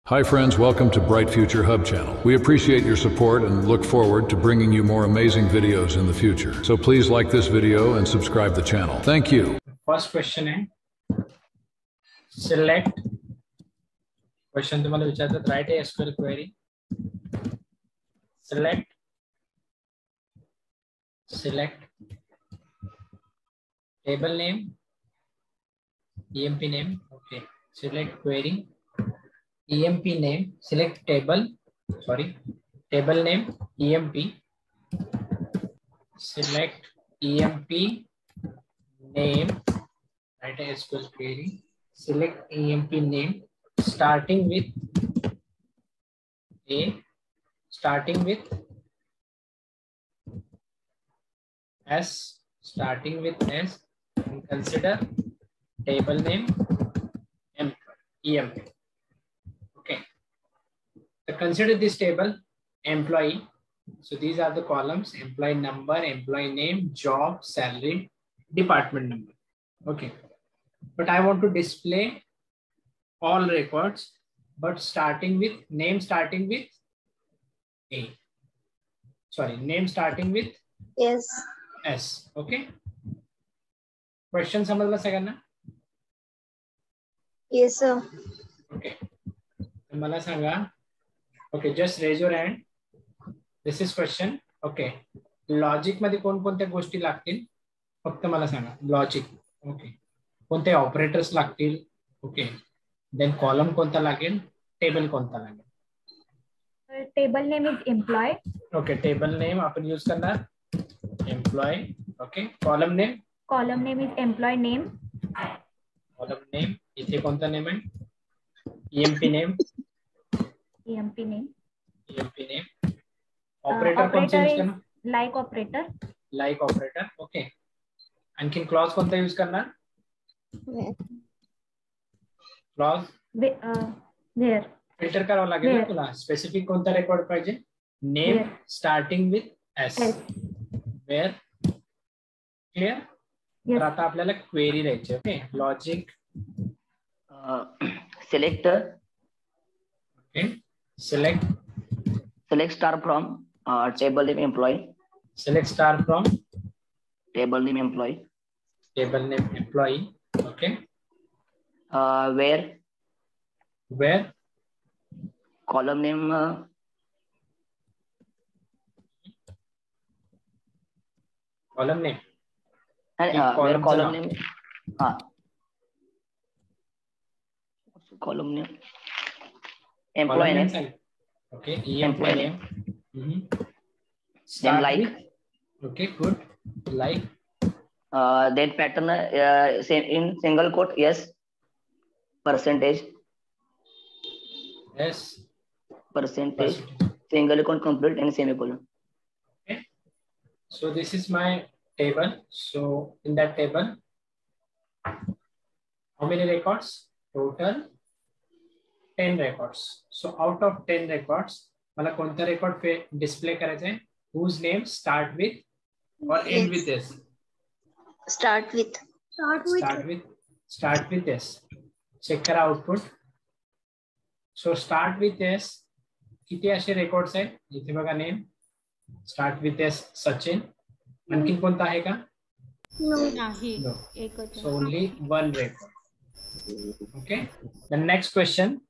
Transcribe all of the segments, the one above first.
Hi friends, welcome to Bright Future Hub channel. We appreciate your support and look forward to bringing you more amazing videos in the future. So please like this video and subscribe the channel. Thank you. First question है, select question तुम्हाला विचारतात, write a SQL query. Select table name, EMP name. Okay. Select query, EMP name. Select table name, EMP. Select EMP name. Write a SQL query. Select EMP name starting with S, and consider table name EMP. Okay. So consider this table employee. So these are the columns: employee number, employee name, job, salary, department number. Okay. But I want to display all records, but starting with name starting with A. Sorry, name starting with S. Okay. Question समझला सगळ्यांना? Yes, sir. Okay. मला सांगा. Okay, just raise your hand. This is question. Okay. Logic मध्ये कोणकोणत्या गोष्टी लागतील फक्त मला सांगा. लॉजिक. ओके. कोणते ऑपरेटर्स लागतील? ओके. देन कॉलम कोणता लागेल? टेबल कोणता लागेल? Table name is employee. Okay. Table name आपण यूज करणार employee. Okay. Column name? Column name is employee name. Column name इथे कोणता नेम आहे? EMP name. EMP name. Operator कोणता यूज करणार? Like operator. ओके. आणखीन क्लॉज कोणता यूज करणार? Clause Where. फिल्टर करावं लागेल ना तुला. स्पेसिफिक कोणता रेकॉर्ड पाहिजे? Name starting with S. Where. Clear? तर आता आपल्याला क्वेरी द्यायची. Okay. Logic select okay. Select star from table name employee. Select star from Table name employee. Okay. Where column name column name and where column name column name employee name. Okay. EMP name. Then like with, okay, good. Like then pattern in single quote yes, percentage single quote complete and semicolon. Okay. So this is my table. So in that table, how many records? Total 10 records. So out of 10 records, मला कोणता record display करायचा आहे? Whose name start with or end with S? Start with S. Check करा output. So start with S. किती असे records आहेत? इथे बघा name. Start with S Sachin. आणखीन कोणता आहे का? No. So only one record. Okay. The next question.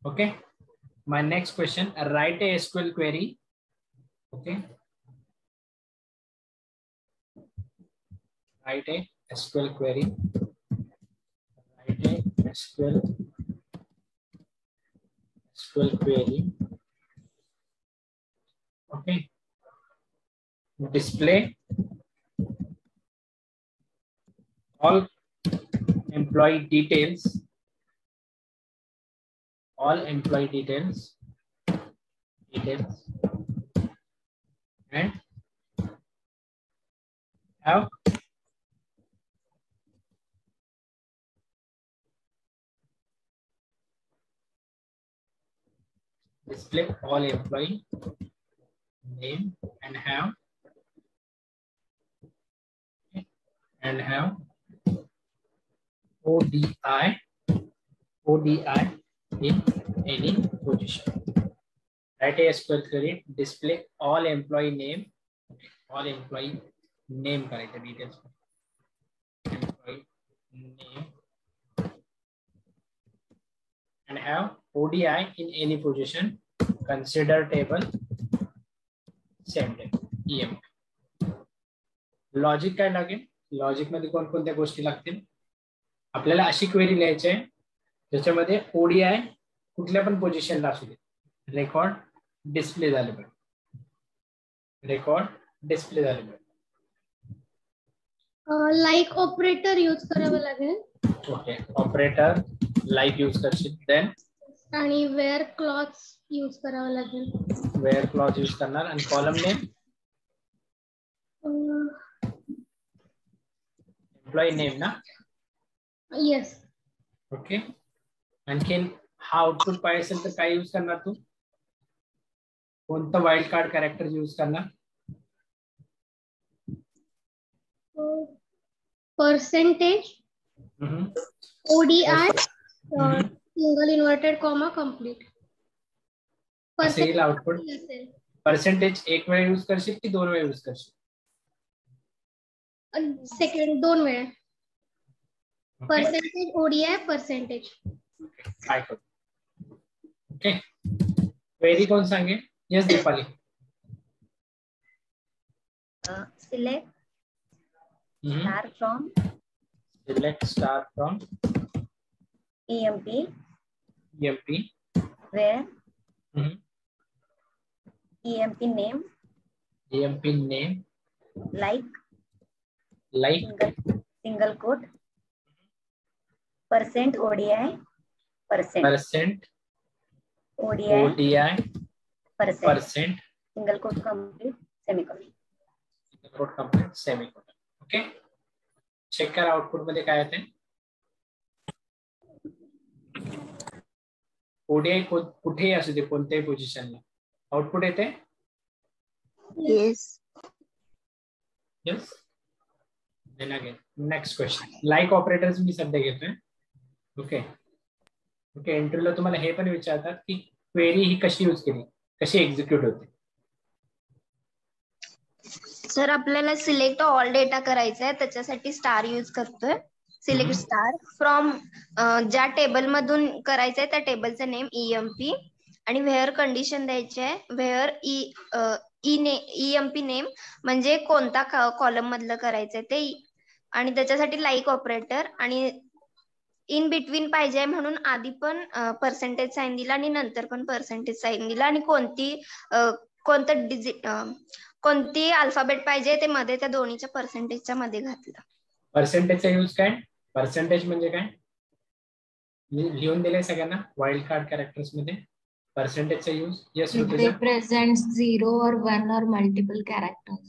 Okay. My next question, write a SQL query. Okay. Write a SQL query. Okay. Display all employee details. And have display all employee name and have ODI in any position. Write a SQL query, display all employee name. Okay, all employee name करायचं details. Employee name and have ODI in any position. Consider table. Same table. EMP. Logic काय लागेल? Logic मध्ये कोणकोणत्या गोष्टी लागतील? आपल्याला अशी query लिहायची आहे ज्याच्यामध्ये ओडीआय कुठल्या पण पोझिशनला असू दे, रेकॉर्ड डिस्प्ले झाले पाहिजे. रेकॉर्ड डिस्प्ले झाले पाहिजे. लाईक ऑपरेटर यूज करावं लागेल. ओके, ऑपरेटर लाईक यूज करशील. देन आणि वेअर क्लॉथ यूज करावं लागेल. वेअर क्लॉज यूज करणार. आणि कॉलम नेम एम्प्लॉई नेम ना. येस. ओके. आणखीन हा आउटपुट पाहिजे असेल तर काय यूज करणार तू? कोणतं वाईल्ड कार्ड कॅरेक्टर यूज करणार? Percentage ODI single inverted comma complete. असेल आउटपुट. पर्सेंटेज एक वेळ यूज करशील की दोन वेळ यूज करशील? सेकंड, दोन वेळा. Percentage ODI percentage. काय करू? ओके, क्वेरी कोण सांगेल? Yes Deepali. Select star from EMP where EMP name like single quote percent ODI percent ODI percent single quote complete semicolon. Okay, check करा आउटपुट मध्ये काय येते. ओडीआय कुठेही असू दे, कोणत्याही पोझिशनला आउटपुट येते. yes yes. Then again next question. Like operators मी सध्या घेतोय. Okay okay. इंटरव्ह्यूला तुम्हाला हे पण विचारतात की क्वेरी ही कशी यूज केली, कशी एक्झिक्यूट होते. सर आपल्याला सिलेक्ट ऑल डेटा करायचा आहे, त्याच्यासाठी स्टार यूज करतोय. सिलेक्ट स्टार फ्रॉम ज्या टेबल मधून करायचंय त्या टेबलचं नेम EMP आणि व्हेअर कंडिशन द्यायची आहे. व्हेअर EMP नेम म्हणजे कोणता कॉलम मधलं करायचंय ते, आणि त्याच्यासाठी लाईक ऑपरेटर. आणि इन बिटवीन पाहिजे म्हणून आधी पण पर्सेंटेज साईन दिला आणि नंतर पण पर्सेंटेज साईन दिला. आणि कोणतं डिजिट, कोणती अल्फाबेट पाहिजे ते मध्ये त्या दोन्हीच्या पर्सेंटेजच्या मध्ये घातलं. पर्सेंटेजचा यूज काय? पर्सेंटेज म्हणजे काय लिहून दिलंय सगळ्यांना वाईल्ड कार्ड कॅरेक्टर्स मध्ये. पर्सेंटेजचा use. Yes, represents 0 or 1 or multiple characters.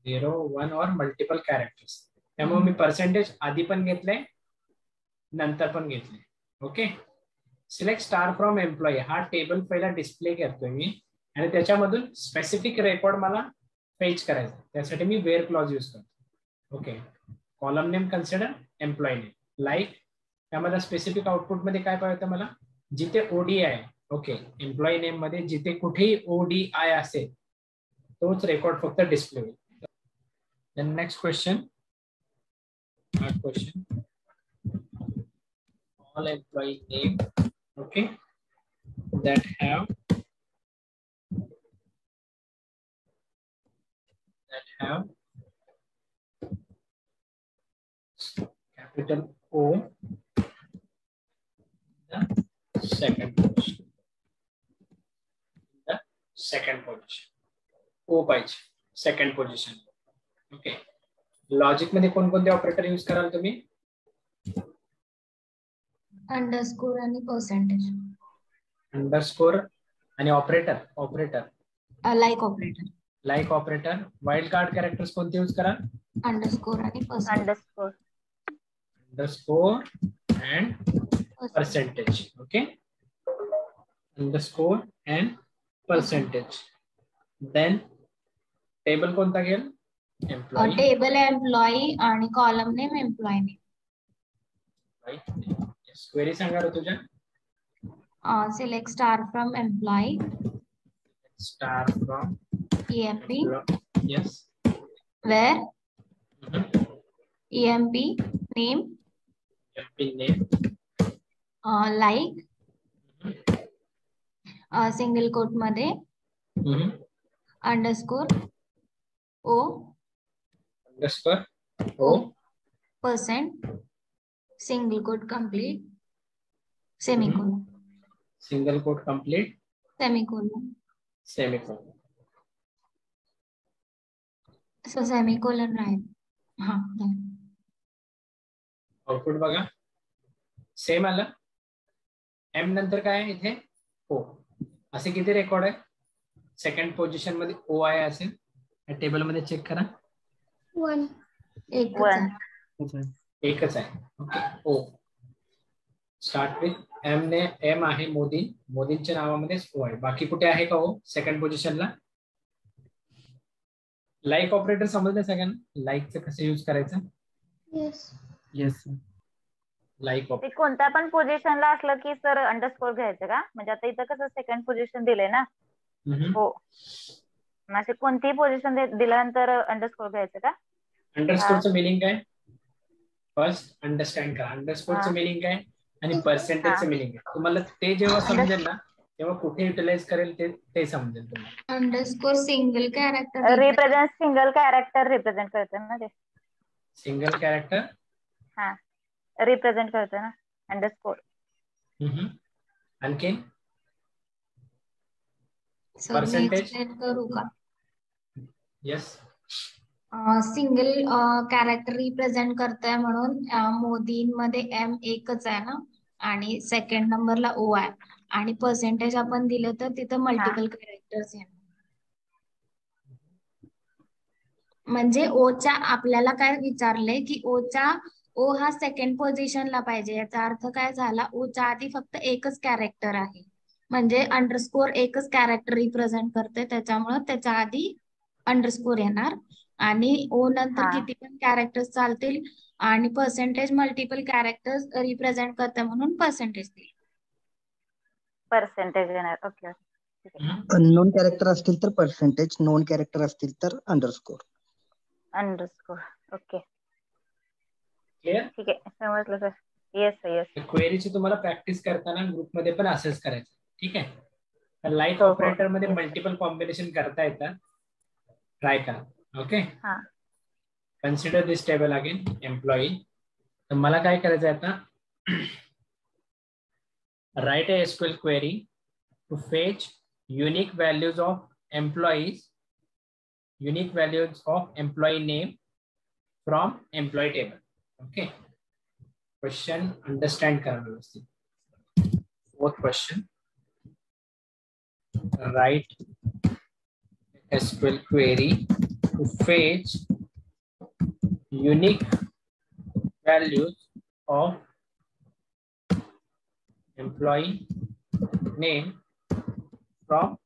0, 1 or multiple characters. त्यामुळे मी पर्सेंटेज आधी पण घेतलंय, नंतर पण घेतलंय. Okay. Select star from employee हा टेबल पहिला डिस्प्ले करतोय मी, आणि त्याच्यामधून स्पेसिफिक रेकॉर्ड मला फेच करायचं. त्यासाठी मी वेअर क्लॉज यूज करतो. Okay. Column name consider employee name like. त्यामध्ये स्पेसिफिक आउटपुट मध्ये काय पाहिजे मला? जिथे ODI आहे. ओके, एम्प्लॉई नेम मध्ये जिथे कुठेही ODI असेल तोच रेकॉर्ड फक्त डिस्प्ले होईल. Then next question. All employee name okay that have capital O the second position. O पाहिजे सेकंड पोझिशन. ओके. लॉजिक मध्ये कोणकोणते ऑपरेटर यूज कराल तुम्ही? अंडरस्कोर आणि पर्सेंटेज. अंडरस्कोर आणि operator like operator. Wild card characters कोणते use करा? Underscore आणि underscore and percentage. Okay, underscore and percentage. Then table कोणता घेईल? एम्प्लॉई. टेबल एम्प्लॉई आणि column name employee name. Query सांगा तुझ्या. Select star from employee. Star from EMP. yes. Where Mhm. EMP name. EMP name. Like. Single quote मध्ये. Underscore. O. Underscore. O. Percent. Single quote complete. Semicolon. Single quote complete. Semicolon. Semicolon. So semicolon राहील. हा. Output बघा same आलं. M नंतर काय आहे इथे ओ. असे किती रेकॉर्ड आहे? सेकंड पोझिशन मध्ये ओ आहे असेल. या टेबल मध्ये चेक करा. 1. एकच आहे. Okay. O start with M ने एम आहे मोदी. मोदींच्या नावामध्येच ओ आहे. बाकी कुठे आहे का ओ सेकंड पोझिशनला? लाईक ऑपरेटर समजलं सगळ्यांना? लाईकचं कसं यूज करायचं? Yes. येस. लाईक ते कोणत्या पण पोझिशनला असलं की सर अंडरस्कोर घ्यायचं का? म्हणजे आता इथं कसं सेकंड पोझिशन दिलंय ना. हो. असे कोणतीही पोझिशन दिल्यानंतर अंडरस्कोर घ्यायचं का? अंडरस्कोरचं मिनिंग काय? फर्स्ट अंडरस्टँड करा. अंडरस्कोरचं मिनिंग काय आणि पर्सेंटेजचं मिनिंग काय? तुम्हाला ते जेव्हा समजेल ना तेव्हा कुठे युटिलाइज करेल ते समजेल तुम्हाला. Underscore single character represent single character represent करतं ना ते. सिंगल कॅरेक्टर हा रिप्रेझेंट करतं ना अंडरस्कोर. आणखी पर्सेंटेज करू का? येस. सिंगल कॅरेक्टर रिप्रेझेंट करतोय म्हणून मोदींमध्ये एम एकच आहे ना आणि सेकंड नंबरला ओ आहे आणि पर्सेंटेज आपण दिलं तर तिथं मल्टिपल कॅरेक्टर्स आहे. म्हणजे ओच्या आपल्याला काय विचारलंय की ओ हा सेकंड पोझिशनला पाहिजे. याचा अर्थ काय झाला? ओच्या आधी फक्त एकच कॅरेक्टर आहे म्हणजे अंडरस्कोर एकच कॅरेक्टर रिप्रेझेंट करते त्याच्यामुळे त्याच्या आधी अंडरस्कोर येणार आणि ओ नंतर किती पण कॅरेक्टर्स चालतील आणि पर्सेंटेज मल्टिपल कॅरेक्टर्स रिप्रेझेंट करते म्हणून पर्सेंटेज देईल. पर्सेंटेज येणार. ओके. अननोन कॅरेक्टर असतील तर पर्सेंटेज, नोन कॅरेक्टर असतील तर अंडरस्कोर. अंडरस्कोर. ओके. क्लिअर? ठीक आहे समजलं सर. Yes yes. क्वेरीची तुम्हाला प्रॅक्टिस करताना ग्रुपमध्ये पण असेच करायचं. ठीक आहे. लाईक ऑपरेटर मध्ये मल्टिपल कॉम्बिनेशन करता येतात. ट्राय करा. Okay. Consider this table again employee. तर मला काय करायचं आहे आता? Right a SQL query to fetch unique values of employees, unique values of employee name from employee table. Okay. Question understand करा व्यवस्थित. Fourth question. Write SQL query to fetch unique values of employee name from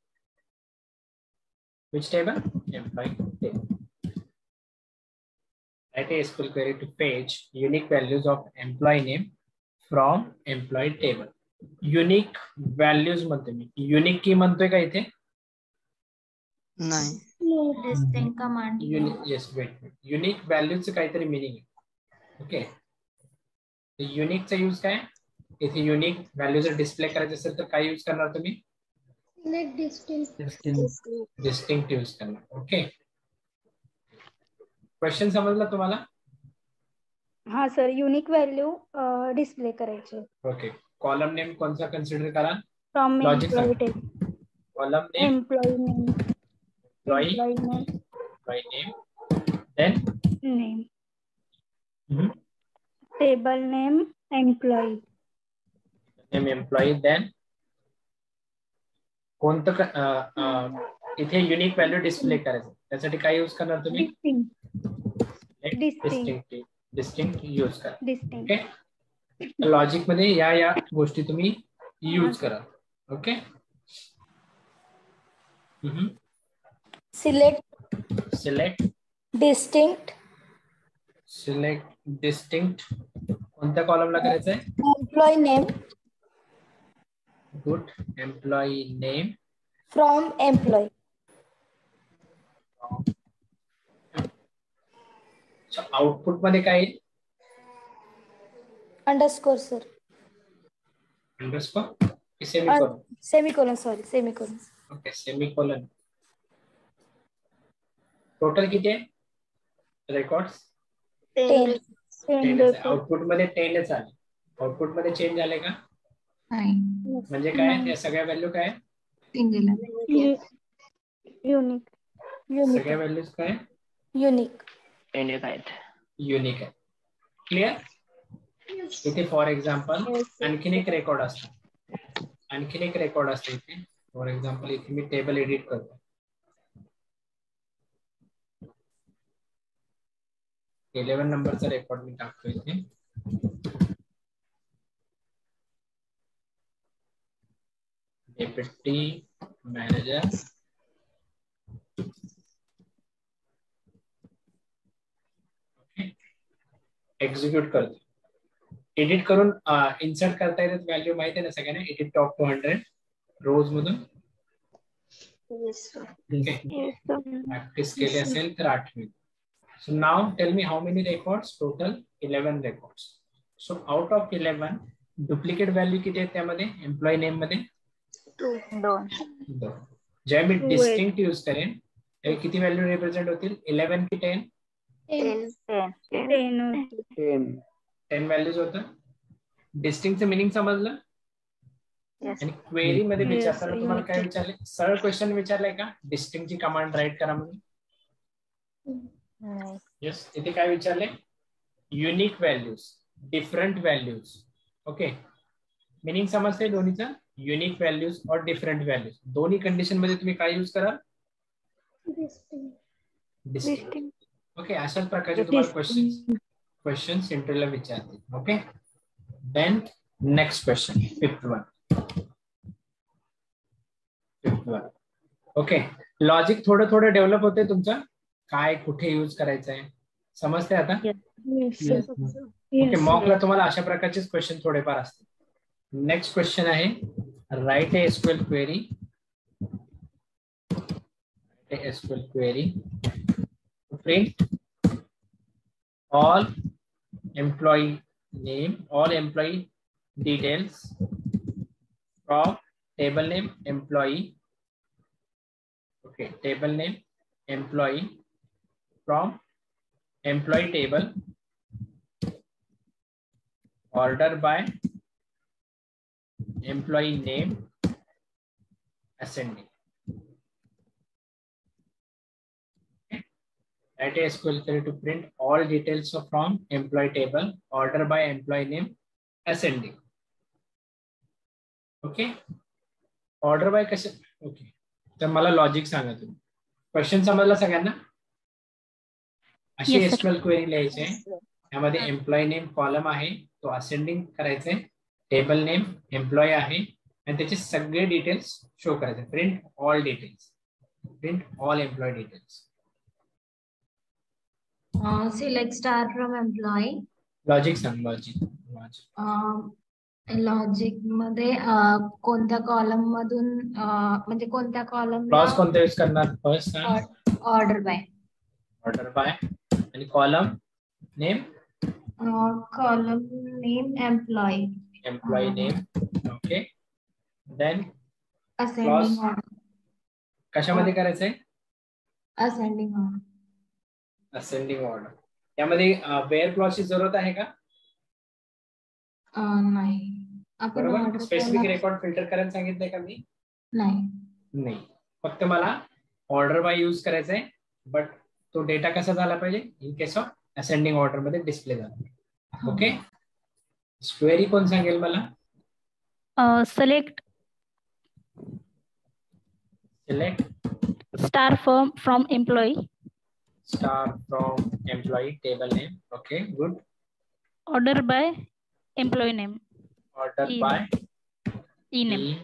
which table? Employee table. Write a SQL query to fetch unique values of employee name from employee table. Unique values म्हणते मी. Unique की म्हणतोय का इथे? नाही. Distinct command. Yes, wait. Unique values चं काहीतरी meaning आहे. Okay. युनिकचा use काय? इथे युनिक व्हॅल्यू जर डिस्प्ले करायचं असेल तर काय यूज करणार तुम्ही? डिस्टिंक्ट यूज करणार. ओके. क्वेश्चन समजला तुम्हाला? हा सर. युनिक व्हॅल्यू डिस्प्ले करायचे. ओके. कॉलम नेम कोणता कन्सिडर करा? From logic employee table. Column name employee name. Employee name then name. Table name employee. Name employee then कोणतं इथे युनिक व्हॅल्यू डिस्प्ले करायचं त्यासाठी काय यूज करणार तुम्ही? डिस्टिंक्ट यूज करा. ओके. लॉजिक मध्ये या गोष्टी तुम्ही यूज करा. ओके. सिलेक्ट डिस्टिंक्ट कोणत्या कॉलमला करायचं आहे? Employee name. Good. Employee name. From employee. So output मध्ये काय येईल? Underscore sir. Underscore की semicolon? Semicolon, sorry, semicolon. Okay, semicolon. Total किती आहे? Records? 10. 10 आउटपुट मध्ये 10च आले. आउटपुट मध्ये चेंज झाले का? नाही. म्हणजे काय त्या सगळ्या व्हॅल्यू काय? युनिक. सगळ्या व्हॅल्यूज काय? युनिक. युनिक आहेत. युनिक आहे. क्लिअर? इथे फॉर एक्झाम्पल आणखीन एक रेकॉर्ड असतो. इथे फॉर एक्झाम्पल इथे मी टेबल एडिट करतो. 11 नंबरचा रेकॉर्ड मी टाकतो इथे. डेप्युटी मॅनेजर एक्झिक्यूट करतो. एडिट करून इन्सर्ट करता येतात व्हॅल्यू माहिती आहे ना सगळ्यांना. एडिट टॉप 200 रोज मधून प्रॅक्टिस केली असेल तर 8वी. So now tell me how many records? Total 11 records. So out of 11 duplicate value किती आहेत त्यामध्ये? एम्प्लॉई नेम मध्ये 2. जेव्हा मी डिस्टिंक्ट यूज करेन तेव्हा किती व्हॅल्यू रिप्रेझेंट होतील? 11 की 10? 10 व्हॅल्यूज होतं. डिस्टिंक्टचं मिनिंग समजलं? आणि क्वेरी मध्ये विचारताना तुम्हाला काय विचारले? सरळ क्वेश्चन विचारलंय का डिस्टिंक्टची कमांड राईट करा म्हणून? येस. इथे काय विचारले? Unique values, different values. Okay, meaning समजते दोन्हीचा? युनिक व्हॅल्यूज और डिफरंट व्हॅल्यूज दोन्ही कंडिशन मध्ये तुम्ही काय यूज करा? डिस्टिंक्ट. ओके, अशाच प्रकारचे तुम्हाला क्वेश्चन इंटरव्ह्यूला विचारते. Okay, then next question, fifth one. Okay, logic थोडं थोडं डेव्हलप होते तुमचं. काय कुठे यूज करायचं आहे समजते आता? ओके, मॉकला तुम्हाला अशा प्रकारचेच क्वेश्चन थोडेफार असते. नेक्स्ट क्वेश्चन आहे write a SQL query. SQL query print all employee name, all employee details from table name employee. Okay, table name employee from employee table, order by employee name ascending. Write a SQL query to print all details from employee table, order by employee name ascending. Okay, order by कसे? Okay, तर मला logic सांगा तुम्ही. Question समजला सगळ्यांना? अशी SQL query लिहायची आहे. त्यामध्ये एम्प्लॉई नेम कॉलम आहे, तो असेंडिंग करायचा आहे. टेबल नेम एम्प्लॉई आहे आणि त्याचे सगळे डिटेल्स शो करायचे. Print all details, print all employee details. Select star from employee. Logic सांग. लॉजिक मध्ये कोणत्या कॉलम मधून म्हणजे कोणत्या कॉलम क्लॉज कोणता यूज करणार? First order by. Order by आणि column name employee. Employee name. Okay, then ascending order. कशामध्ये करायचंय? Ascending order. Ascending order. यामध्ये वेअर क्लॉजची जरूरत आहे का? नाही. आपण स्पेसिफिक रेकॉर्ड फिल्टर करायला सांगितलंय का मी? नाही. फक्त मला ऑर्डर बाय यूज करायचंय, बट तो डेटा कसा झाला पाहिजे? In case of ascending order मध्ये डिस्प्ले झाला. ओके, क्वेरी कोण सांगेल मला? Select star from employee. Star from employee table name. Okay, good. Order by employee name. Order by e-name.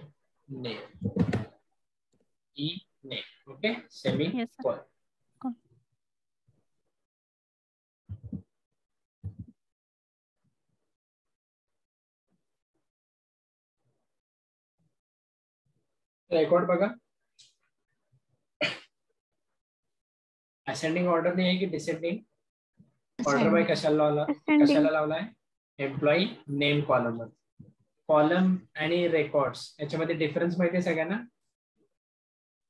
E-name. Okay, semicolon. Record बघा, ascending order नाही आहे की descending order by कशाला लावलाय एम्प्लॉई नेम कॉलम वर. कॉलम आणि records याच्यामध्ये difference माहिती आहे सगळ्यांना.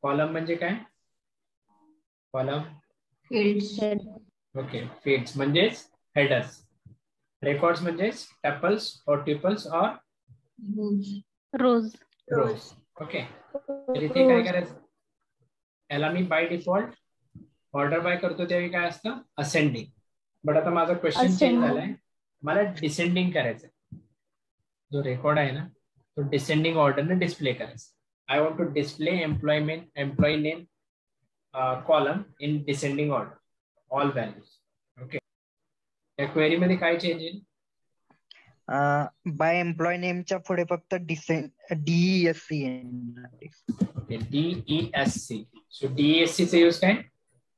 कॉलम म्हणजे काय, कॉलम ओके, फील्ड्स म्हणजेच हेडर्स, रेकॉर्ड्स म्हणजेच टपल्स और ट्युपल्स और रोज. रोज. ओके, तर इथे काय करायचं, याला मी बाय डिफॉल्ट ऑर्डर बाय करतो त्यावेळी काय असतं असेंडिंग. बट आता माझा क्वेश्चन चेंज झालाय, मला डिसेंडिंग करायचंय. जो रेकॉर्ड आहे ना तो डिसेंडिंग ऑर्डरने डिस्प्ले करायचा. I want to display employee name column in descending order all values. Okay, या क्वेरी मध्ये काय चेंज येईल, बाय एम्प्लॉय नेमच्या पुढे फक्त DESC. Okay, DESC. So DESC चा यूज काय,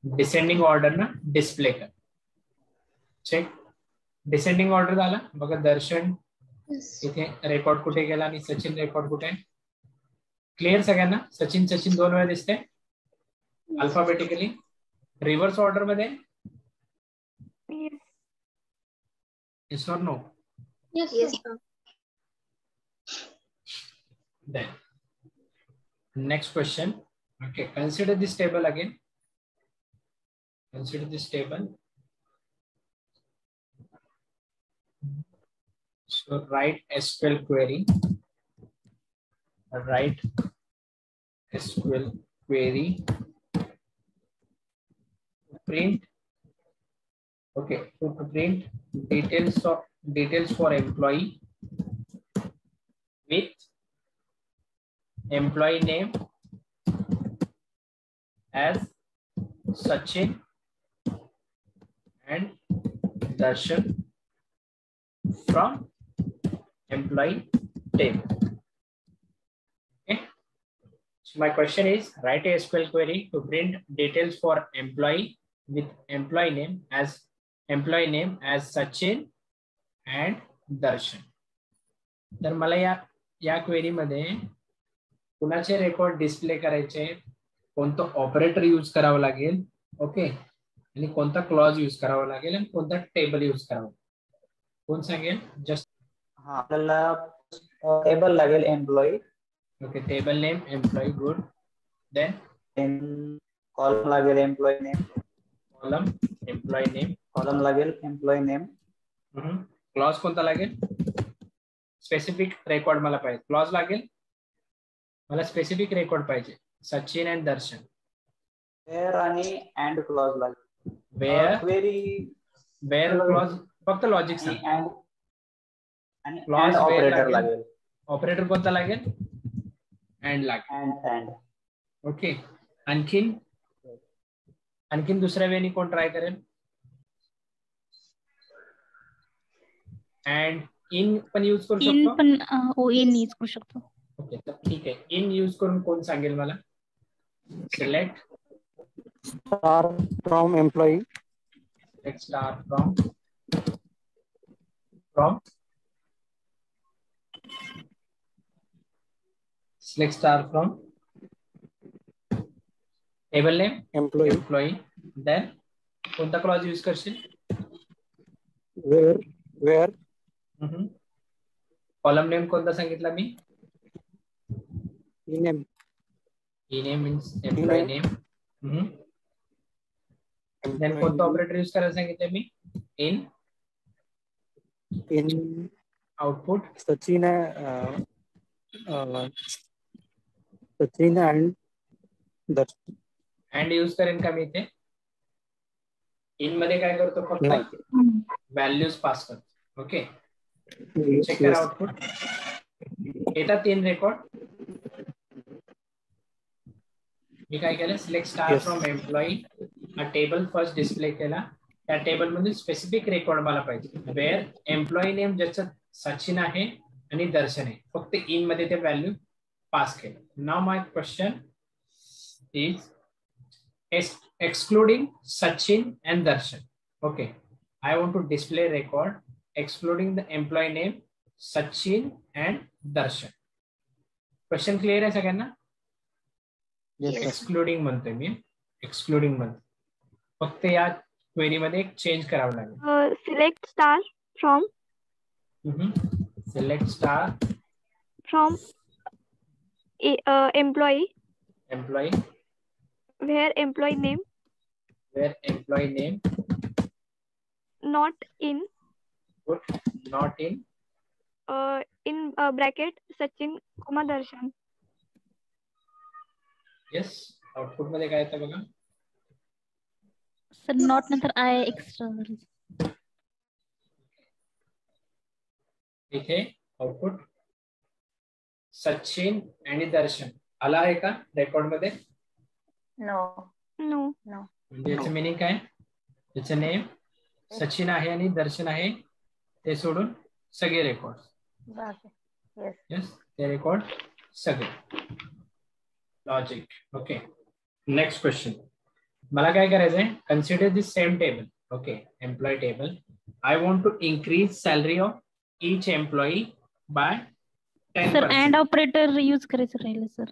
डिसेंडिंग ऑर्डर ना डिस्प्ले कर. चेक, डिसेंडिंग ऑर्डर झाला बघा. दर्शन इथे रेकॉर्ड कुठे गेला आणि सचिन रेकॉर्ड कुठे आहे. क्लिअर सगळ्यांना, सचिन दोन वेळा दिसते अल्फाबेटिकली. रिव्हर्स ऑर्डर मध्ये yes or no. Then next question. Okay, consider this table again. Consider this table. So write SQL query. Write SQL query. Print. Okay, to print details for employee with employee name as Sachin and Darshan from employee table. Okay, so my question is, write a SQL query to print details for employee with employee name as Sachin and Darshan. तर मला या query मध्ये कुणाचे record display करायचे, कोणतं operator use करावं लागेल, okay, आणि कोणता क्लॉज यूज करावा लागेल आणि कोणता टेबल यूज करावा, कोण सांगेल. जस्ट आपल्याला टेबल लागेल employee. Okay, table name employee, good. Then column लागेल employee name. Column employee name. Column लागेल एम्प्लॉई नेम. क्लॉज कोणता लागेल, स्पेसिफिक रेकॉर्ड मला पाहिजे. क्लॉज लागेल, मला स्पेसिफिक रेकॉर्ड पाहिजे. Sachin and Darshan. वेअर आणि अँड क्लॉज लागेल. वेअर क्लॉज फक्त लॉजिक सांग. आणि क्लॉज ऑपरेटर लागेल. ऑपरेटर कोणता लागेल, अँड लागेल. अँड. ओके, आणखीन दुसऱ्या वेळी कोण ट्राय करेल. अँड इन पण यूज करू शकतो. इन पण इन यूज करू शकतो. ओके, तर ठीक आहे. इन यूज करून कोण सांगेल मला. Select star from employee. Select star from select star from table name employee. Then कोणता क्लॉज यूज करशील. वेअर. कॉलम नेम कोणता सांगितला मी. Name. Name means employee name. Then कोणता ऑपरेटर यूज करायला सांगितलं मी. In output Sachin and Darshan. And use करेन का मी इथे. इन मध्ये काय करतो, फक्त व्हॅल्यूज पास करतो. ओके, चेक करा आउटपुट. येतात 3 रेकॉर्ड. मी काय केलं, सिलेक्ट स्टार फ्रॉम एम्प्लॉई हा टेबल फर्स्ट डिस्प्ले केला. त्या टेबल मध्ये स्पेसिफिक रेकॉर्ड मला पाहिजे. वेअर एम्प्लॉई नेम ज्याचं सचिन आहे आणि दर्शन आहे, फक्त इन मध्ये ते व्हॅल्यू पास केलं. नाव my question is excluding Sachin and Darshan. Okay, I want to display record excluding the employee name Sachin and Darshan. Question clear है सगळ्यांना. एक्सक्लुडिंग म्हणतोय मी, एक्सक्लुडिंग म्हणतो. फक्त या क्वेरी मध्ये एक चेंज करावं लागेल. Select star from select star from employee where employee name not in in bracket Sachin, Darshan. Yes, output मध्ये काय येतं बघा. सर नॉट नंतर आय एक्स्ट्रा. इथे आउटपुट सचिन आणि दर्शन आला आहे का रेकॉर्ड मध्ये? नो. म्हणजे याचं मिनिंग काय? याचं नेम सचिन आहे आणि दर्शन आहे, ते सोडून सगळे रेकॉर्ड. येस, ते रेकॉर्ड सगळे. लॉजिक. Okay, next question. मला काय करायचंय? Consider this same table. Okay, employee table. I want to increase salary of each employee by 10%. Sir and operator use करायचं राहिलं सर.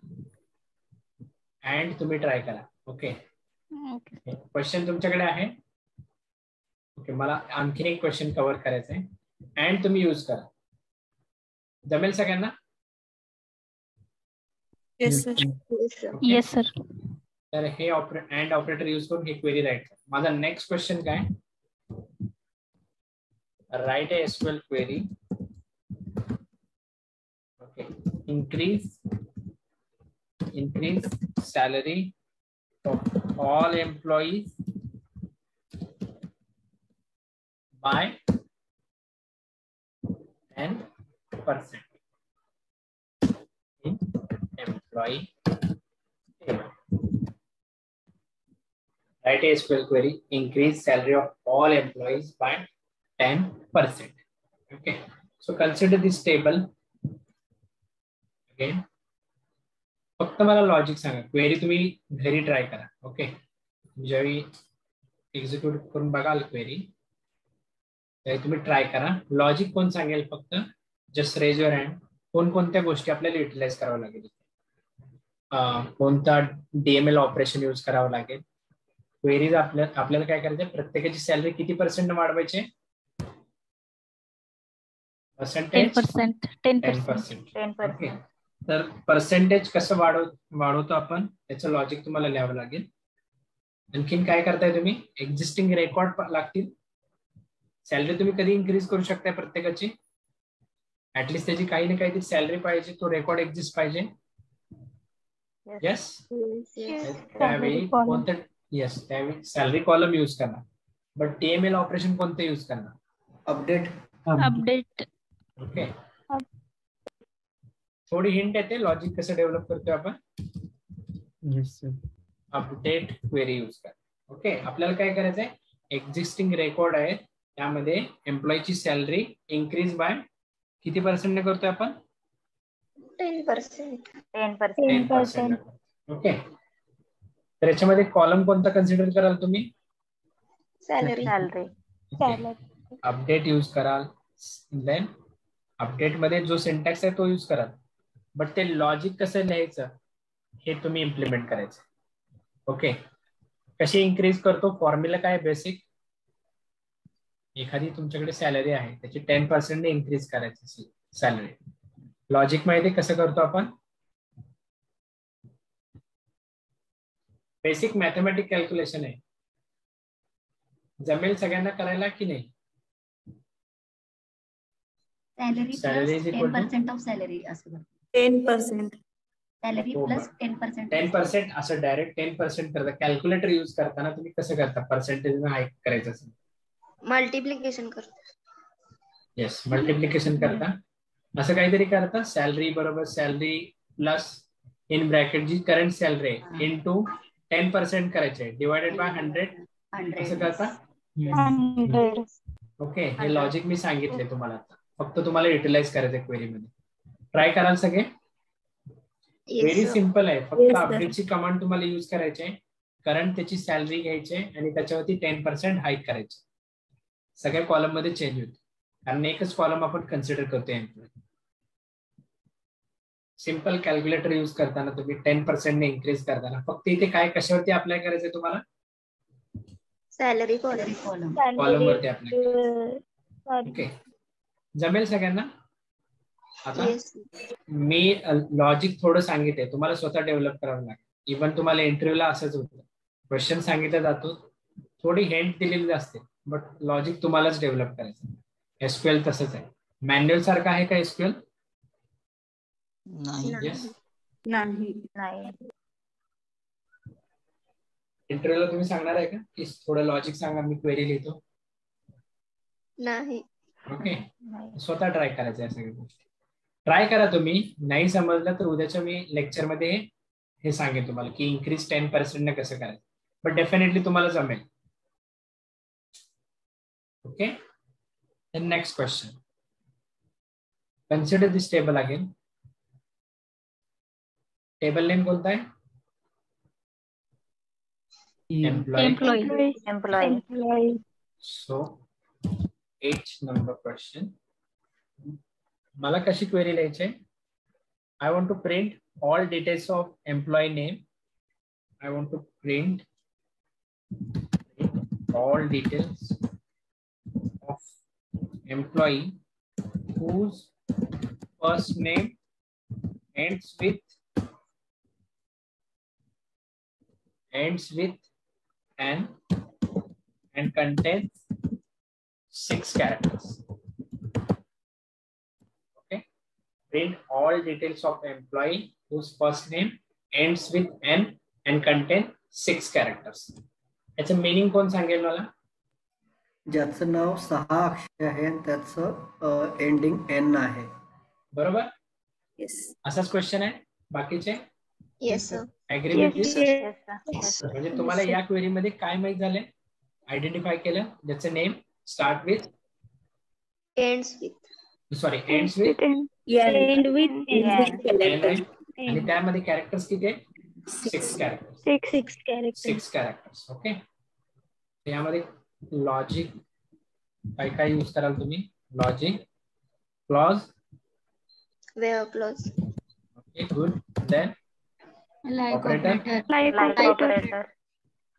अँड तुम्ही ट्राय करा. ओके, क्वेश्चन तुमच्याकडे आहे. ओके, मला आणखीन एक क्वेश्चन कव्हर करायचं आहे. अँड तुम्ही यूज करा, जमेल सगळ्यांना? Yes sir. तर हे अँड ऑपरेटर यूज करून हे क्वेरी राईट करा. माझा नेक्स्ट क्वेश्चन काय? Write a SQL query. Okay, increase salary of all employees by 10% in employee table. Write a SQL query, increase salary of all employees by 10%. Okay, so consider this table again. फक्त मला logic सांगा. Query तुम्ही घरी try करा. Okay, ज्यावेळी execute करून बघाल query त्यावेळी तुम्ही ट्राय करा. लॉजिक कोण सांगेल? फक्त जस्ट रेज युअर हँड. कोणकोणत्या गोष्टी आपल्याला युटिलाइज करावं लागेल? कोणता डीएमएल ऑपरेशन यूज करावं लागेल? क्वेरीज आपल्याला काय करायचं? प्रत्येकाची सॅलरी किती पर्सेंट वाढवायचे? 10%. ओके, तर पर्सेंटेज कसं वाढवतो आपण त्याचं लॉजिक तुम्हाला लिहावं लागेल. आणखीन काय करताय तुम्ही? एक्झिस्टिंग रेकॉर्ड लागतील. सॅलरी तुम्ही कधी इन्क्रीज करू शकताय प्रत्येकाची? ऍटलीस्ट त्याची काही ना काहीतरी सॅलरी पाहिजे, तो रेकॉर्ड एक्झिस्ट पाहिजे. येस, त्यावेळी कोणतं? येस, त्यावेळी सॅलरी कॉलम यूज करणार. बट टीएमएल ऑपरेशन कोणतं यूज करणार? अपडेट. ओके, थोडी हिंट येते लॉजिक कसं डेव्हलप करतोय आपण. अपडेट क्वेरी यूज करा. ओके, आपल्याला काय करायचंय? एक्झिस्टिंग रेकॉर्ड आहे, त्यामध्ये एम्प्लॉईची सॅलरी इन्क्रीज बाय किती पर्सेंटने करतोय आपण? 10%. ओके, तर याच्यामध्ये कॉलम कोणता कन्सिडर कराल तुम्ही? सॅलरी. अपडेट यूज कराल. देन अपडेट मध्ये जो सिंटॅक्स आहे तो यूज कराल. बट ते लॉजिक कसं लिहायचं हे तुम्ही इम्प्लिमेंट करायचं. ओके, कशी इन्क्रीज करतो? फॉर्म्युला काय? बेसिक. एखादी तुमच्याकडे सॅलरी आहे त्याची 10% ने इन्क्रीज करायची सॅलरी. लॉजिक माहिती कसं करतो आपण? बेसिक मॅथमॅटिक कॅल्क्युलेशन आहे. जमेल सगळ्यांना करायला की नाही? सॅलरी प्लस 10% ऑफ सॅलरी असं. 10%. Salary plus 10%. 10% असं डायरेक्ट 10% करता. कॅल्क्युलेटर यूज करताना तुम्ही कसं करता? पर्सेंटेज हाईक करायचं असेल मल्टिप्लिकेशन करतो. येस, मल्टिप्लिकेशन करता. असं काहीतरी करता. सॅलरी बरोबर सॅलरी प्लस इन ब्रॅकेट जी करंट सॅलरी आहे इनटू 10% करायचे डिवायडेड बाय 100 असं करता. ओके, हे लॉजिक मी सांगितले तुम्हाला. फक्त तुम्हाला युटिलाइज करायचं क्वेरी मध्ये. ट्राय कराल सगळे? व्हेरी सिम्पल आहे. फक्त अपडेटची कमांड तुम्हाला यूज करायची आहे. करंट त्याची सॅलरी घ्यायची आणि त्याच्यावरती 10% हाईक करायचे. सगळ्या कॉलम मध्ये चेंज होते कारण एकच कॉलम आपण कन्सिडर करतोय एम्प्लॉई. सिंपल कॅल्क्युलेटर यूज करताना तुम्ही 10% ने इन्क्रीज करताना फक्त इथे काय कशावरती अप्लाय करायचंय तुम्हाला? Salary column. कॉलम वरती अप्लाय. ओके, जमेल सगळ्यांना? आता मी लॉजिक थोडं सांगितलंय, तुम्हाला स्वतः डेव्हलप करावं लागेल. इव्हन तुम्हाला इंटरव्ह्यूला असंच होतं, क्वेश्चन सांगितलं जातो, थोडी हिंट दिलेली असते, बट लॉजिक तुम्हालाच डेव्हलप करायचं. एसक्यूएल तसंच आहे. मॅन्युअल सारखं आहे का एसक्यूएल? नाही. इंटरव्ह्यूला तुम्ही सांगणार आहे का की थोडं लॉजिक सांगा, मी क्वेरी लिहितो? नाही. ओके, स्वतः ट्राय करायचं या सगळ्या गोष्टी. ट्राय करा तुम्ही. नाही समजलं तर उद्याच्या मी लेक्चर मध्ये हे सांगेन तुम्हाला की इन्क्रीज 10% ने कसं करायचं, बट डेफिनेटली तुम्हाला जमेल. Okay, next question. Consider this table again. Table name कोणता आहे? एम्प्लॉई. So 8 number question. मला कशी क्वेरी लिहायची आहे? I want to print all details of employee name. I want to print all details of employee whose first name ends with an and contains 6 characters. Okay, print all details of employee whose first name ends with an and contains 6 characters. याचं meaning कोण सांगेल मला? ज्याचं नाव 6 अक्षर आहे आणि त्याचं ending N आहे. बरोबर? येस. असाच क्वेश्चन आहे बाकीचे? Yes sir. ऍग्री विथ दिस? म्हणजे तुम्हाला या क्वेरी मध्ये काय माहित झाले? आयडेंटिफाय केलं ज्याचं name start with ends with आणि त्यामध्ये कॅरेक्टर्स किती आहे? 6 कॅरेक्टर्स. ओके, यामध्ये लॉजिक काय काय यूज कराल तुम्ही? Logic, clause, where clause. Okay, good. Then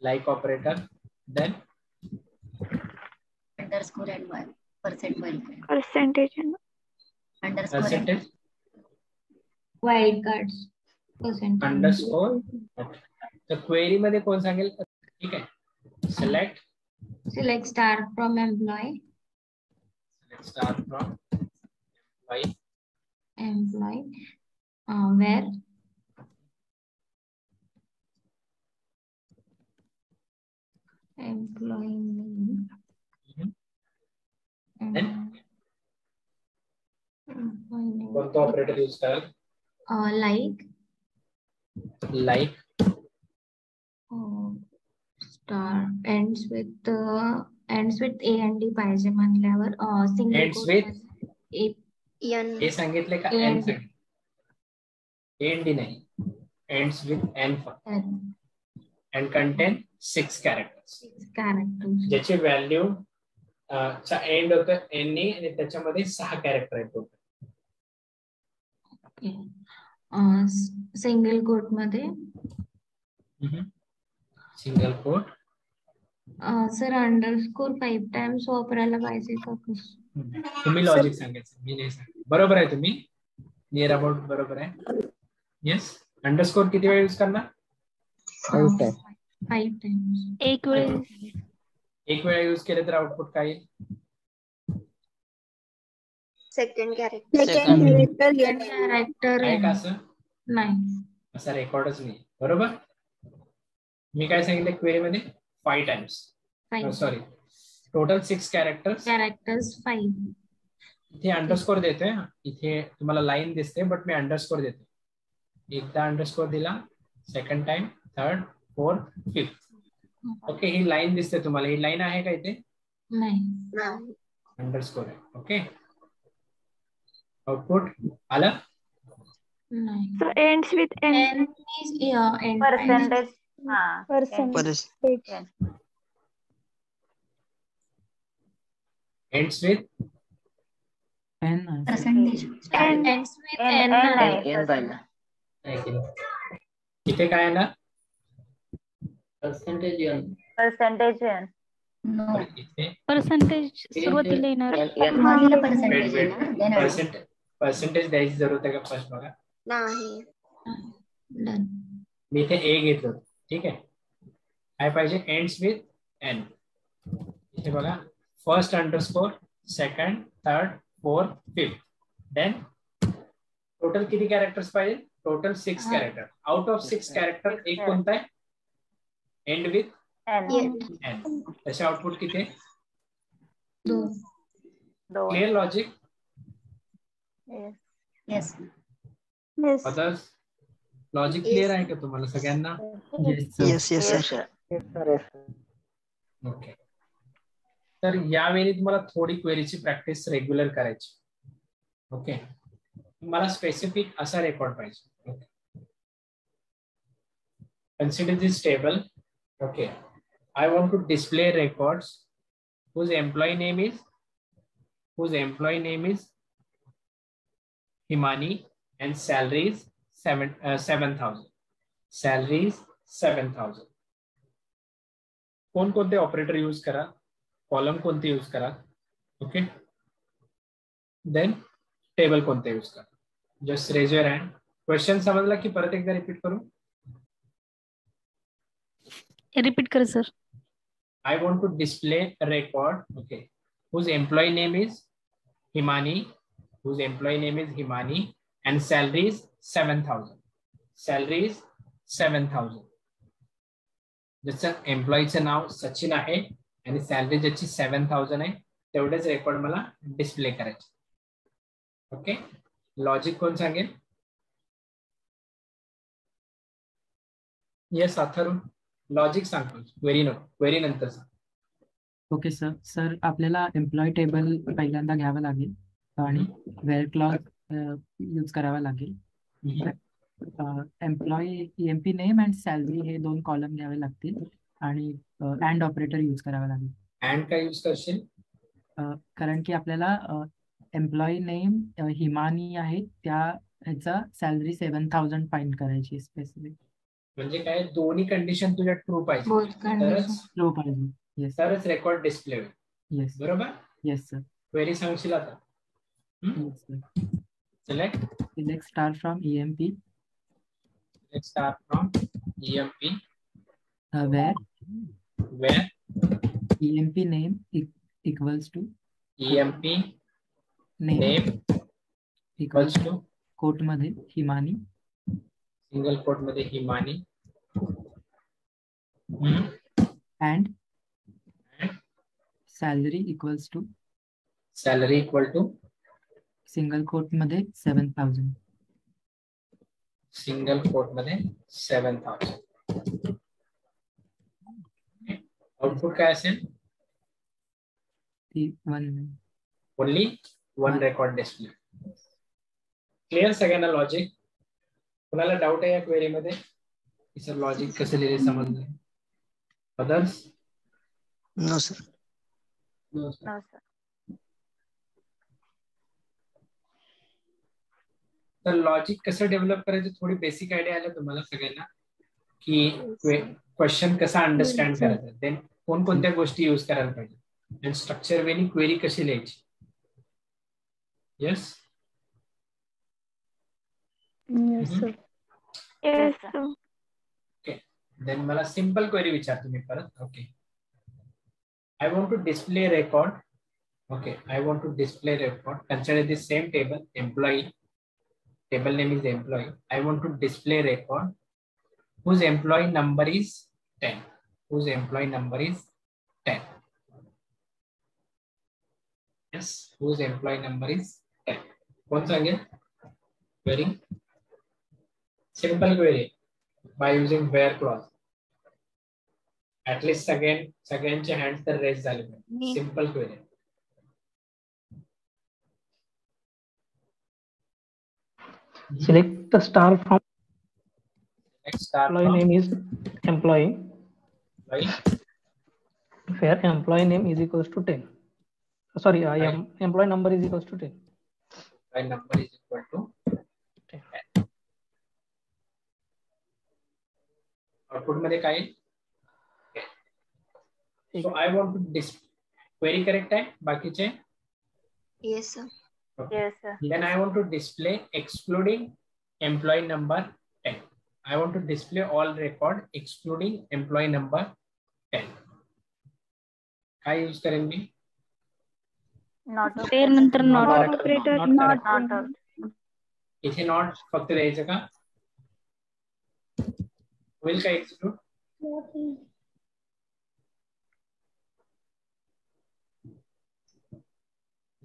like operator. Then underscore and percentage. Percentage, wild cards, underscore. तर क्वेरी मध्ये कोण सांगेल? ठीक आहे, select star from employee where employee name कोणतं ऑपरेटर यूज कराल? Like star ends with A and D पाहिजे म्हणल्यावर ends with ए सांगितले का एन सांगितले? एन डी नाही, ends with n and contain 6 characters. ज्याची व्हॅल्यू चा एंड होतं एन आणि त्याच्यामध्ये 6 कॅरेक्टर आहेत. सिंगल कोट मध्ये single quote sir underscore 5 times वापरायला पाहिजे का? तुम्ही लॉजिक सांगायचं, मी नाही सांग. बरोबर आहे, तुम्ही नियर अबाउट बरोबर आहे. येस, अंडरस्कोर किती वेळा यूज करणार? 5 टाइम्स. एक वेळा यूज केले तर आउटपुट काय येईल? सेकंड कॅरेक्टर आहे का असं? नाही, असा रेकॉर्डच नाही. बरोबर, मी काय सांगितलं क्वेरी मध्ये? 5 टाइम्स. Sorry, total 6 characters 5. इथे अंडरस्कोर देतोय. इथे तुम्हाला लाईन दिसते, बट मी अंडरस्कोर देतो. एकदा अंडरस्कोर दिला, second time, third, fourth, fifth. Okay, ही लाईन दिसते तुम्हाला. ही लाईन आहे का इथे? नाही, अंडरस्कोर आहे. ओके, आउटपुट आलं? नाही. So ends with n. Percentage. Ends with Percentage. Ends with N N आहे. आहे N राहिला. नाही केलं. इथे काय येणार? Percentage percentage N. No. इथे पर्सेंटेज सुरुवातीला येणार. सुरुवातीला percentage येणार, then add. पर्सेंटेज द्यायची जरूरत आहे का फर्स्ट बघा. नाही. Done. मी इथे ए घेतलं. ठीक आहे. काय पाहिजे? Ends with N. इथे बघा first underscore, second, third, fourth, fifth. Then total किती कॅरेक्टर्स पाहिजे? Total 6 character. Out of 6 character एक कोणता आहे? End with N. एन. त्याचे आउटपुट किती आहे? 2. Clear logic? Yes. Others logic clear आहे का तुम्हाला सगळ्यांना? Yes, sir. ओके. तर यावेळी तुम्हाला थोडी क्वेरीची प्रॅक्टिस रेग्युलर करायची. ओके. मला स्पेसिफिक असा रेकॉर्ड पाहिजे. Okay. Consider this table. Okay. I want to display records whose employee name is Himani and salaries 7,000. Salaries 7,000. कोणते ऑपरेटर यूज करा, कॉलम कोणते यूज करा. ओके. देन टेबल कोणते यूज करा. Just raise your hand. Question समजला की परत एकदा रिपीट करू? रिपीट कर sir. I want to display a record, okay, whose employee name is Himani, and salary is 7,000. Salary is 7,000. जसं एम्प्लॉईचं नाव सचिन आहे आणि सॅलरी ज्याची 7,000 आहे तेवढेच रेकॉर्ड मला डिस्प्ले करायचे. ओके. लॉजिक कोण सांगेल? येस अथर्व. लॉजिक सांगतो. क्वेरी नंतर सांग. Okay sir. सर आपल्याला एम्प्लॉय टेबल पहिल्यांदा घ्यावं लागेल आणि वेअर क्लॉज यूज करावा लागेल. Employee EMP name and salary हे 2 कॉलम घ्यावे लागतील आणि अँड ऑपरेटर यूज करावा लागेल. अँड काय यूज करशील? कारण की आपल्याला एम्प्लॉई नेम हिमानी आहे त्या ह्याचा सॅलरी 7,000 फाइंड करायची स्पेसिफिक. म्हणजे काय? दोन्ही कंडिशन तुझ्या ट्रू पाहिजे ट्रू पाहिजे. येस. तरच रेकॉर्ड डिस्प्ले होईल. येस. बरोबर? Yes sir. क्वेरी सांगशील आता? Select star from EMP. Star from EMP. where EMP name equals to EMP name equals to quote मध्ये हिमानी, सिंगल कोट मध्ये Himani, and salary equals to single quote मध्ये 7,000. Single quote मध्ये 7,000. Output काय असेल? Only 1 record display. Clear सगळ्यांना logic? कुणाला doubt आहे या क्वेरी मध्ये? सर लॉजिक कसं लिहिले समजलं? अदर्स? No sir. तर लॉजिक कसं डेव्हलप करायचं थोडी बेसिक आयडिया आलं तुम्हाला सगळ्यांना की क्वेश्चन कसा अंडरस्टँड करायचा, देन कोणकोणत्या गोष्टी यूज करायला पाहिजे आणि स्ट्रक्चर वेनी क्वेरी कशी लिहायची. येस. ओके. देन मला सिंपल क्वेरी विचारतो मी परत. Okay. I want to display record. Okay, I want to display record. Consider the same table, employee. Table name is employee. I want to display record whose employee number is 10. Whose employee number is 10. Yes, whose employee number is 10. Once again, query. Simple query by using where clause. At least again, सगळ्यांचे hands तर raise झाले पाहिजे. Simple query. Select the star from employee name is employee. Where employee name is equals to 10. Sorry, employee number is equals to 10. employee number is equal to 10. Output मध्ये काय येईल? So I want to display. Query correct आहे बाकीचे? Yes, sir. Okay. Yes, sir. Then I want to display excluding employee number 10. I want to display all record excluding employee number 10. काय use करेन मी? Not ते नंतर Not not operator. Not Not. not इथे not फक्त द्यायचं का? होईल का एक्झिक्यूट?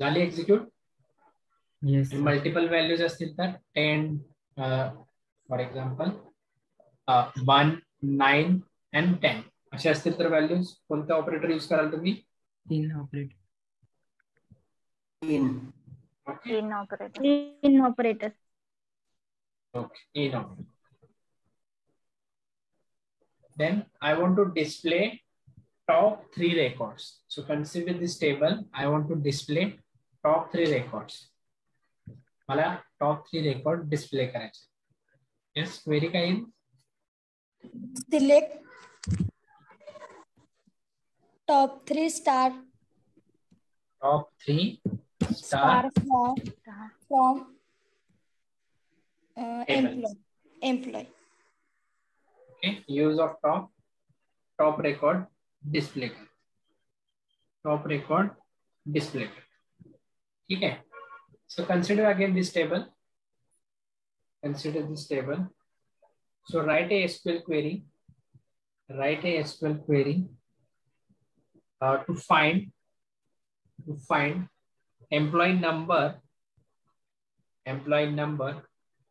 झाली एक्झिक्यूट? येस मल्टिपल व्हॅल्यूज असतील तर 10 फॉर एक्झाम्पल 1, 9 and 10 असे असतील तर व्हॅल्यूज कोणता ऑपरेटर यूज कराल तुम्ही? In operator in in operator. In operator. Okay, in operator. Then I want to display top 3 records. So consider this table. I want to display top 3 records. मला top 3 record display करायचे. Yes, query काय येईल? Select top 3 star Top 3 star from employee. Okay, use of top record display. Top record display. ठीक है. So consider again this table. Consider this table. So write a SQL query. Write a SQL query to find employee number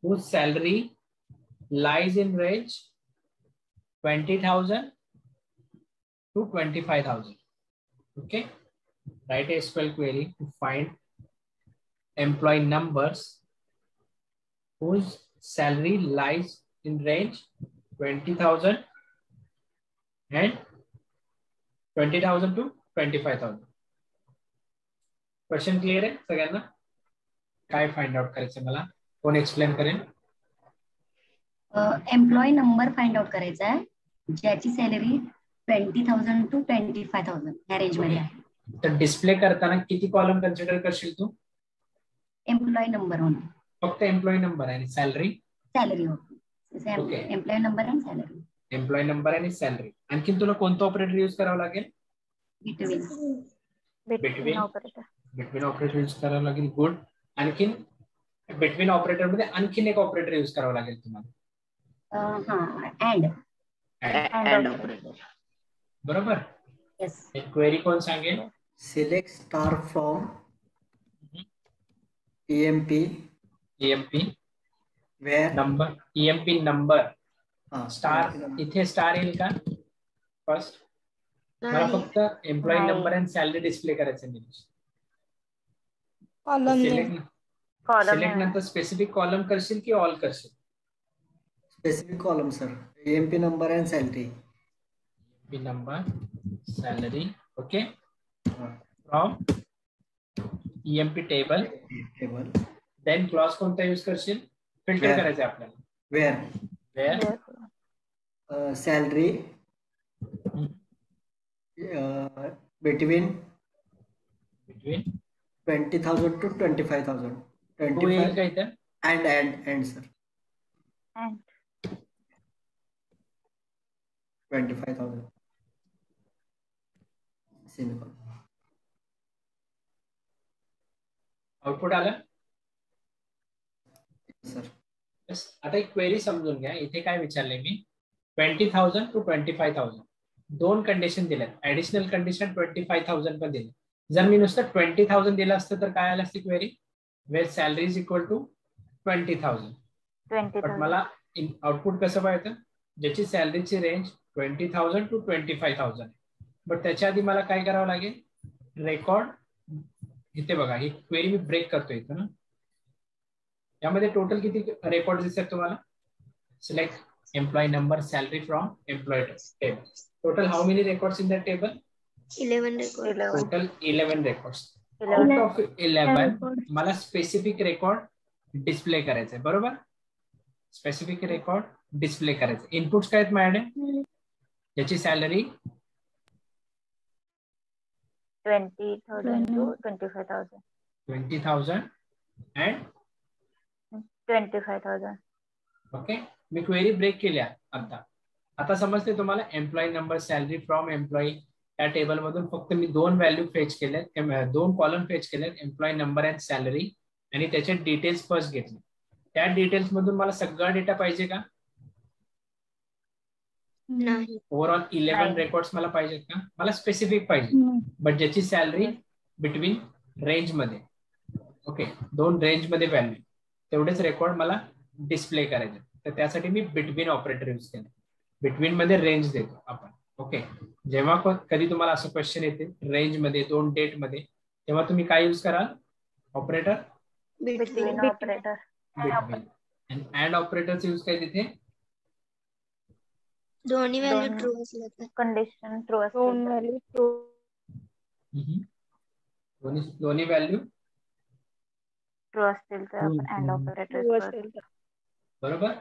whose salary lies in range 20,000 to 25,000. Okay, write a SQL query to find employee numbers whose salary lies in range 20,000 and 20,000 to 25,000. Question clear आहे सगळ्यांना? काय find out करायचं मला? कोण explain करेल? Employee number find out करायचा आहे ज्याची सॅलरी 20,000 to 25,000 या रेंज मध्ये आहे. तर डिस्प्ले करताना किती कॉलम कन्सिडर करशील तू? एम्प्लॉई नंबर होणार. फक्त एम्प्लॉई नंबर आणि सॅलरी? सॅलरी होती. एम्प्लॉई नंबर आणि सॅलरी. एम्प्लॉई नंबर आणि सॅलरी. आणखीन तुला कोणतं ऑपरेटर यूज करावं लागेल? between operator. Between operator use करावं लागेल. गुड. आणखीन बिटवीन ऑपरेटर मध्ये आणखीन एक ऑपरेटर यूज करावं लागेल तुम्हाला. and operator. बरोबर. येस. एक क्वेरी कोण सांगेल? select star from EMP where number EMP number star. इथे स्टार येईल का? फर्स्ट मला फक्त एम्प्लॉई नंबर आणि सॅलरी डिस्प्ले करायचं नाही. सिलेक्ट नंतर स्पेसिफिक कॉलम करशील की ऑल करशील? specific column sir. EMP number and salary. EMP number, salary. Okay. From EMP table. Then clause कोणता यूज करशील? फिल्टर करायचं आपल्याला. Where salary between 20,000 to 25,000. 25 and sir. And 25,000. Simple. Output आलं? Sir. आता एक क्वेरी समजून घ्या. इथे काय विचारले मी? 20,000 to 25,000 दोन कंडिशन दिल्यात. ऍडिशनल कंडिशन 25,000 पण दिली. जर मी नुसतं 20,000 दिलं असतं तर काय आलं असती query? Where salary is equal to 20,000. But मला आउटपुट कसं पाहिजे? ज्याची सॅलरीची रेंज 20,000 to 25,000. बट त्याच्या आधी मला काय करावं लागेल? रेकॉर्ड. इथे बघा ही क्वेरी मी ब्रेक करतो इथं ना. यामध्ये टोटल किती रेकॉर्ड दिसतात तुम्हाला? Select employee number, salary from employee table. Total how many records in that table? 11 records. Total 11 records. Out of 11 मला स्पेसिफिक रेकॉर्ड डिस्प्ले करायचं आहे, बरोबर. स्पेसिफिक रेकॉर्ड डिस्प्ले करायचं. इनपुट्स काय आहेत माझ्याकडे? याची सॅलरी 20,000 to 25,000. 20,000 and 25,000. ओके. मी क्वेरी ब्रेक केल्या आता समजते तुम्हाला. Employee number, salary from employee, त्या टेबल मधून फक्त मी 2 व्हॅल्यू फेच केल्यात, 2 कॉलम फेच केलेत, एम्प्लॉई नंबर अँड सॅलरी, आणि त्याचे डिटेल्स फर्स्ट घेतले. त्या डिटेल्स मधून मला सगळा डेटा पाहिजे का? नाही. ओव्हरऑल 11 रेकॉर्ड्स मला पाहिजेत का? मला स्पेसिफिक पाहिजे, बट ज्याची सॅलरी बिटवीन रेंज मध्ये. ओके, 2 रेंज मध्ये व्हॅल्यू, तेवढेच रेकॉर्ड मला डिस्प्ले करायचे. तर त्यासाठी मी बिटवीन ऑपरेटर यूज केलं. बिटवीन मध्ये रेंज देतो आपण. ओके, जेव्हा कधी तुम्हाला असं क्वेश्चन येते रेंज मध्ये 2 डेट मध्ये, तेव्हा तुम्ही काय यूज कराल? Operator between operator. Between. And ऑपरेटरचा यूज काय तिथे? दोन्ही व्हॅल्यू ट्रू असलं तर. कंडिशन ट्रू असली दोन्ही व्हॅल्यू ट्रू असतील तर अँड ऑपरेटर. बरोबर.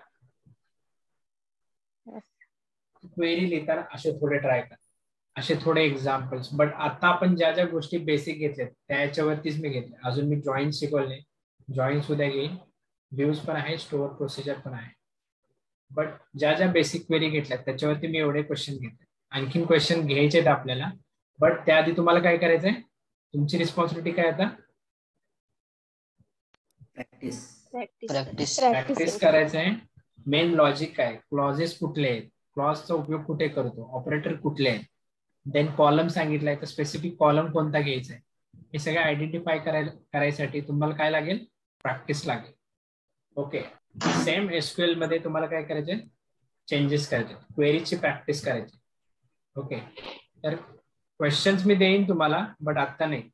क्वेरी लिहिताना असे थोडे ट्राय करा, असे थोडे एक्झाम्पल्स. बट आता आपण ज्या ज्या गोष्टी बेसिक घेतल्यात त्याच्यावरतीच मी घेतले. अजून मी जॉईन शिकवले, जॉईन सुद्धा घेईन, व्ह्यूज पण आहे, स्टोअर प्रोसिजर पण आहे. बट ज्या ज्या बेसिक क्वेरी घेतल्यात त्याच्यावरती मी एवढे क्वेश्चन घेतले. आणखीन क्वेश्चन घ्यायचे आहेत आपल्याला, बट त्याआधी तुम्हाला काय करायचंय? तुमची रिस्पॉन्सिबिलिटी काय आता? प्रॅक्टिस करायचं आहे. मेन लॉजिक काय, क्लॉजेस कुठले आहेत, क्लॉजचा उपयोग कुठे करतो, ऑपरेटर कुठले आहेत, देन कॉलम सांगितलाय तर स्पेसिफिक कॉलम कोणता घ्यायचा आहे, हे सगळं आयडेंटिफाय करायसाठी तुम्हाला काय लागेल? प्रॅक्टिस लागेल. ओके. सेम एसक्यूएल मध्ये तुम्हाला काय करायचे? चेंजेस करायचे, क्वेरीची प्रॅक्टिस करायची. ओके, तर क्वेश्चन्स मी देईन तुम्हाला, बट आता नाही.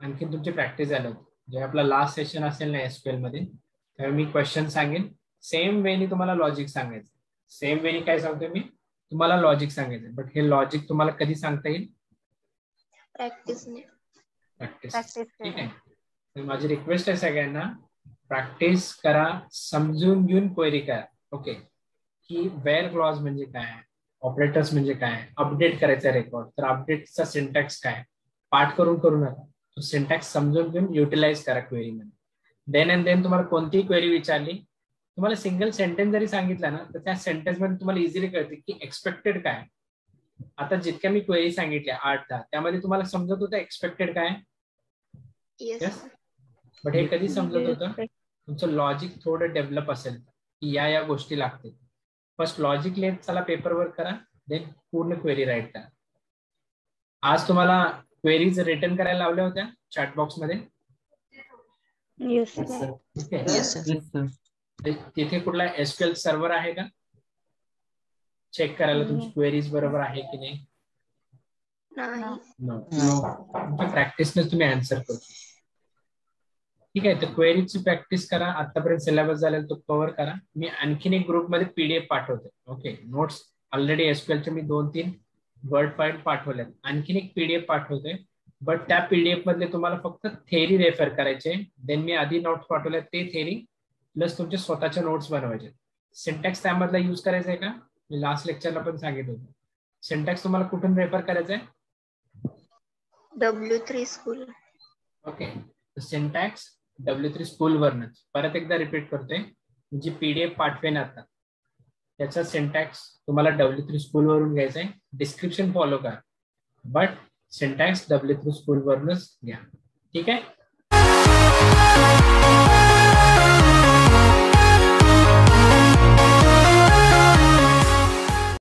आणखी तुमची प्रॅक्टिस झाली होती. जेव्हा आपला लास्ट सेशन असेल ना एसक्यूएल मध्ये, तेव्हा मी क्वेश्चन सांगेन. सेम वेनी तुम्हाला लॉजिक सांगायचं. सेम वेनी काय सांगतोय मी? तुम्हाला लॉजिक सांगायचं. बट हे लॉजिक तुम्हाला कधी सांगता येईल? प्रॅक्टिस. ठीक आहे. तर माझी रिक्वेस्ट आहे सगळ्यांना, प्रॅक्टिस करा, समजून घेऊन क्वेरी करा. ओके, की वेअर क्लॉज म्हणजे काय, ऑपरेटर्स म्हणजे काय, अपडेट करायचा रेकॉर्ड, तर अपडेटचा सिंटॅक्स काय, पाठ करू नका. तो सिंटॅक्स समजून घेऊन युटिलाइज करा क्वेरीमध्ये. देन अँड देन तुम्हाला कोणतीही क्वेरी विचारली, तुम्हाला सिंगल सेंटेन्स जरी सांगितला ना, तर त्या सेंटेन्स मध्ये तुम्हाला इझिली कळते की एक्सपेक्टेड काय. आता जितक्या मी क्वेरी सांगितल्या 8-10, त्यामध्ये तुम्हाला समजत होतं एक्सपेक्टेड काय? यस. बट हे कधी समजत होतं? तुमचं लॉजिक थोडं डेव्हलप असेल की या गोष्टी लागतील. फर्स्ट लॉजिक लिहित चला, पेपरवर करा, देन पूर्ण क्वेरी राईट करा. आज तुम्हाला क्वेरीज रिटर्न करायला लावल्या होत्या चॅट बॉक्स मध्ये. तिथे कुठला एसक्यूएल सर्व्हर आहे का चेक करायला तुमची क्वेरीज बरोबर आहे की नाही? तुमच्या प्रॅक्टिसने तुम्ही आन्सर करू. ठीक आहे, तर क्वेरीची प्रॅक्टिस करा. आतापर्यंत सिलेबस झालेला तो कव्हर करा. मी आणखीन एक ग्रुपमध्ये पीडीएफ पाठवते. ओके, नोट्स ऑलरेडी एसक्यूएलचे मी 2-3 वर्ड फाईल पाठवल्यात. आणखीन एक पीडीएफ पाठवते, बट त्या पीडीएफ मधले तुम्हाला फक्त थेअरी रेफर करायचे. देन मी आधी नोट्स पाठवले ते थेअरी प्लस तुमचे स्वतःचे नोट्स बनवायचे. सिंटॅक्स त्यामधला यूज करायचा आहे का? मी लास्ट लेक्चरला पण सांगितलं होतं. सिंटॅक्स तुम्हाला कुठून रेफर करायचं आहे? W3 school. Okay, syntax W3 school वरनच. परत एकदा रिपीट करतोय, जी पीडीएफ पाठवेन आता त्याचा सिंटॅक्स तुम्हाला W3 स्कूल वरून घ्यायचा आहे. डिस्क्रिप्शन फॉलो करा, बट सिंटॅक्स W3 स्कूल वरूनच घ्या. ठीक आहे.